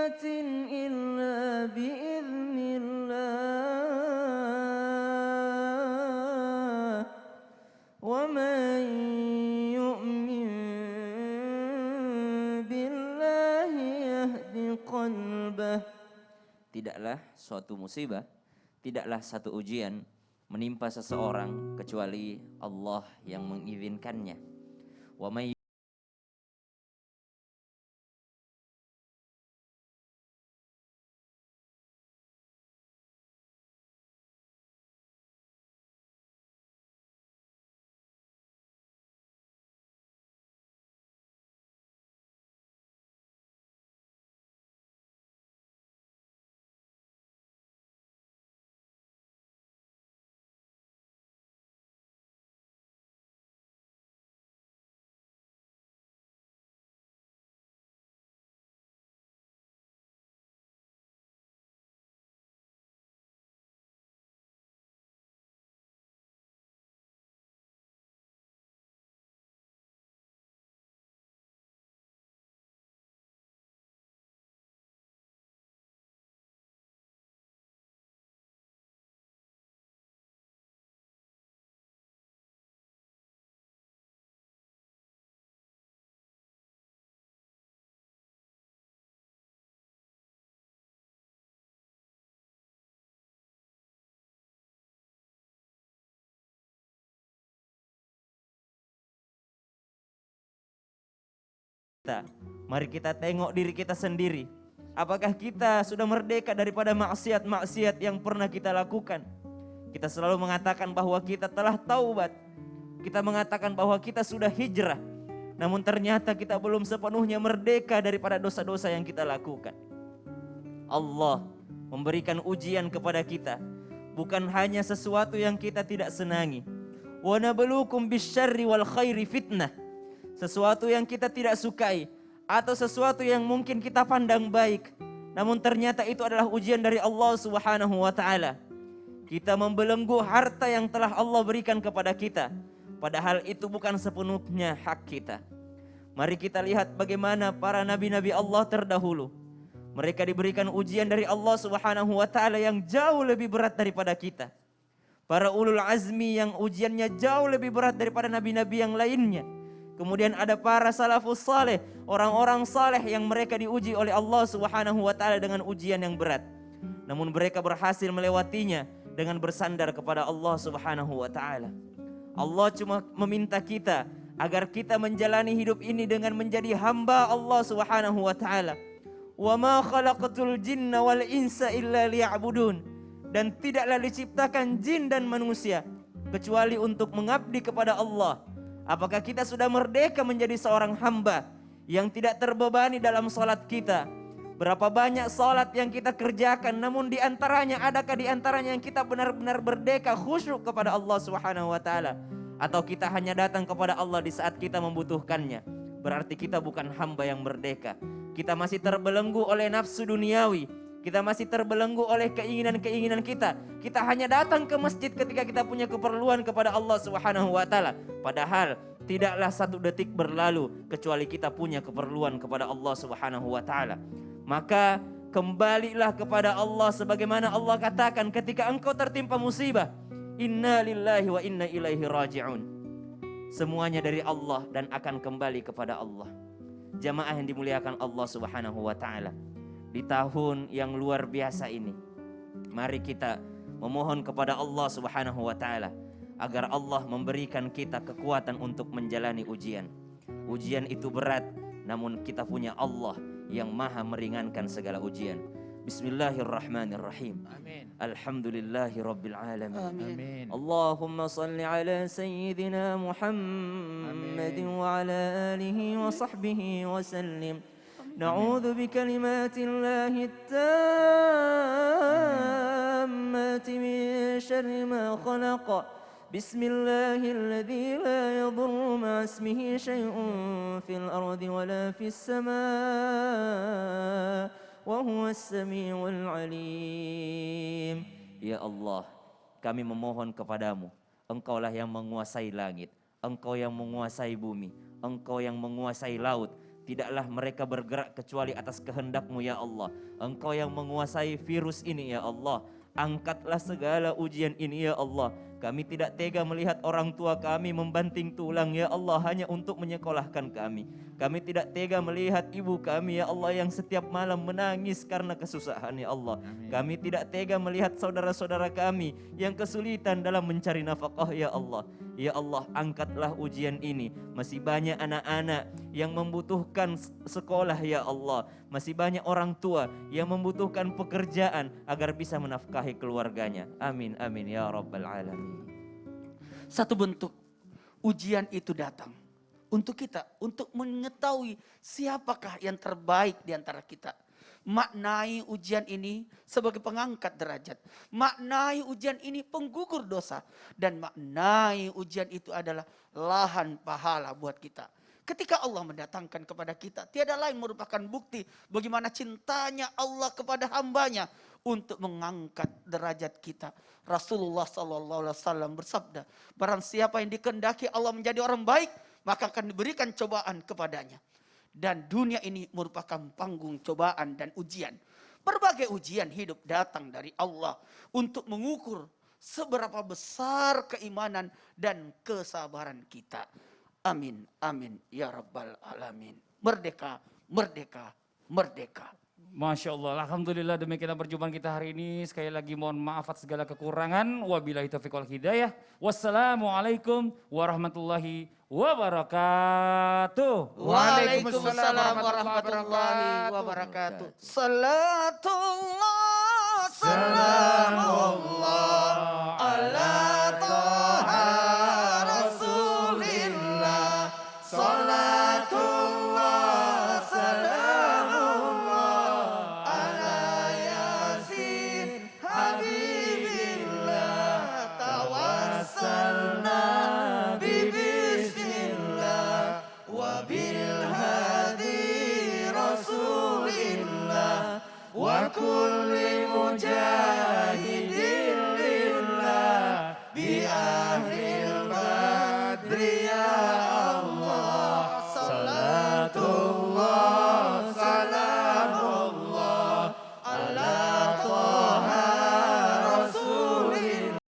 إلا بإذن الله ومن يؤمن بالله يهد قلبه. Tidaklah suatu musibah, tidaklah satu ujian menimpa seseorang kecuali Allah yang mengizinkannya. Wa may mari kita tengok diri kita sendiri. Apakah kita sudah merdeka daripada maksiat-maksiat yang pernah kita lakukan? Kita selalu mengatakan bahwa kita telah taubat. Kita mengatakan bahwa kita sudah hijrah. Namun ternyata kita belum sepenuhnya merdeka daripada dosa-dosa yang kita lakukan. Allah memberikan ujian kepada kita. Bukan hanya sesuatu yang kita tidak senangi. Wa nabluukum bisyarri wal khairi fitnah. Sesuatu yang kita tidak sukai atau sesuatu yang mungkin kita pandang baik, namun ternyata itu adalah ujian dari Allah Subhanahu wa taala. Kita membelenggu harta yang telah Allah berikan kepada kita, padahal itu bukan sepenuhnya hak kita. Mari kita lihat bagaimana para nabi-nabi Allah terdahulu. Mereka diberikan ujian dari Allah Subhanahu wa taala yang jauh lebih berat daripada kita. Para ulul azmi yang ujiannya jauh lebih berat daripada nabi-nabi yang lainnya. Kemudian ada para salafus saleh, orang-orang saleh yang mereka diuji oleh Allah Subhanahu wa taala dengan ujian yang berat. Namun mereka berhasil melewatinya dengan bersandar kepada Allah Subhanahu wa taala. Allah cuma meminta kita agar kita menjalani hidup ini dengan menjadi hamba Allah Subhanahu wa taala. Wa ma khalaqatul jinna wal insa illa liya'budun. Dan tidaklah diciptakan jin dan manusia kecuali untuk mengabdi kepada Allah. Apakah kita sudah merdeka menjadi seorang hamba yang tidak terbebani dalam salat kita? Berapa banyak salat yang kita kerjakan, namun di antaranya adakah di antaranya yang kita benar-benar merdeka khusyuk kepada Allah Subhanahu wa taala? Atau kita hanya datang kepada Allah di saat kita membutuhkannya? Berarti kita bukan hamba yang merdeka. Kita masih terbelenggu oleh nafsu duniawi. Kita masih terbelenggu oleh keinginan-keinginan kita. Kita hanya datang ke masjid ketika kita punya keperluan kepada Allah Subhanahu wa taala. Padahal tidaklah satu detik berlalu kecuali kita punya keperluan kepada Allah Subhanahu wa taala. Maka kembalilah kepada Allah sebagaimana Allah katakan ketika engkau tertimpa musibah, inna lillahi wa inna ilaihi raji'un. Semuanya dari Allah dan akan kembali kepada Allah. Jamaah yang dimuliakan Allah Subhanahu wa taala. Di tahun yang luar biasa ini, mari kita memohon kepada Allah Subhanahu wa taala agar Allah memberikan kita kekuatan untuk menjalani ujian. Ujian itu berat, namun kita punya Allah yang maha meringankan segala ujian. Bismillahirrahmanirrahim. Amin. Alhamdulillahi rabbil alamin. Amin. Allahumma salli ala sayyidina Muhammadin wa ala alihi wa sahbihi wa sallim. نعوذ بكلمات الله التامات من شر ما خلق بسم الله الذي لا يضر مع اسمه شيء في الأرض ولا في السماء وهو السميع العليم. Ya Allah, kami memohon kepadamu, Engkaulah yang menguasai langit, Engkau yang menguasai bumi, Engkau yang menguasai laut. Tidaklah mereka bergerak kecuali atas kehendak-Mu ya Allah. Engkau yang menguasai virus ini ya Allah. Angkatlah segala ujian ini ya Allah. Kami tidak tega melihat orang tua kami membanting tulang ya Allah hanya untuk menyekolahkan kami. Kami tidak tega melihat ibu kami ya Allah yang setiap malam menangis karena kesusahan ya Allah. Kami tidak tega melihat saudara-saudara kami yang kesulitan dalam mencari nafkah ya Allah. Ya Allah, angkatlah ujian ini. Masih banyak anak-anak yang membutuhkan sekolah ya Allah. Masih banyak orang tua yang membutuhkan pekerjaan agar bisa menafkahi keluarganya. Amin, amin ya Rabbal Alamin. Satu bentuk ujian itu datang untuk kita, untuk mengetahui siapakah yang terbaik di antara kita. Maknai ujian ini sebagai pengangkat derajat. Maknai ujian ini penggugur dosa. Dan maknai ujian itu adalah lahan pahala buat kita. Ketika Allah mendatangkan kepada kita, tiada lain merupakan bukti bagaimana cintanya Allah kepada hambanya untuk mengangkat derajat kita. Rasulullah SAW bersabda, barang siapa yang dikehendaki Allah menjadi orang baik, maka akan diberikan cobaan kepadanya. Dan dunia ini merupakan panggung cobaan dan ujian. Berbagai ujian hidup datang dari Allah untuk mengukur seberapa besar keimanan dan kesabaran kita. Amin, amin, ya Rabbal Alamin. Merdeka, merdeka, merdeka. Masya Allah, Alhamdulillah demikian perjumpaan kita hari ini. Sekali lagi mohon maaf atas segala kekurangan. Wabillahi taufiq wal hidayah. Wassalamualaikum warahmatullahi wabarakatuh. Waalaikumsalam warahmatullahi wabarakatuh. Salatullah, salamullah ala taha rasulillah. Salatullah, salamullah ala yasin habibillah. Tawassalna bismillah wa bil hadi rasulillah wa kulli mujahidin lillah bi ahlil badri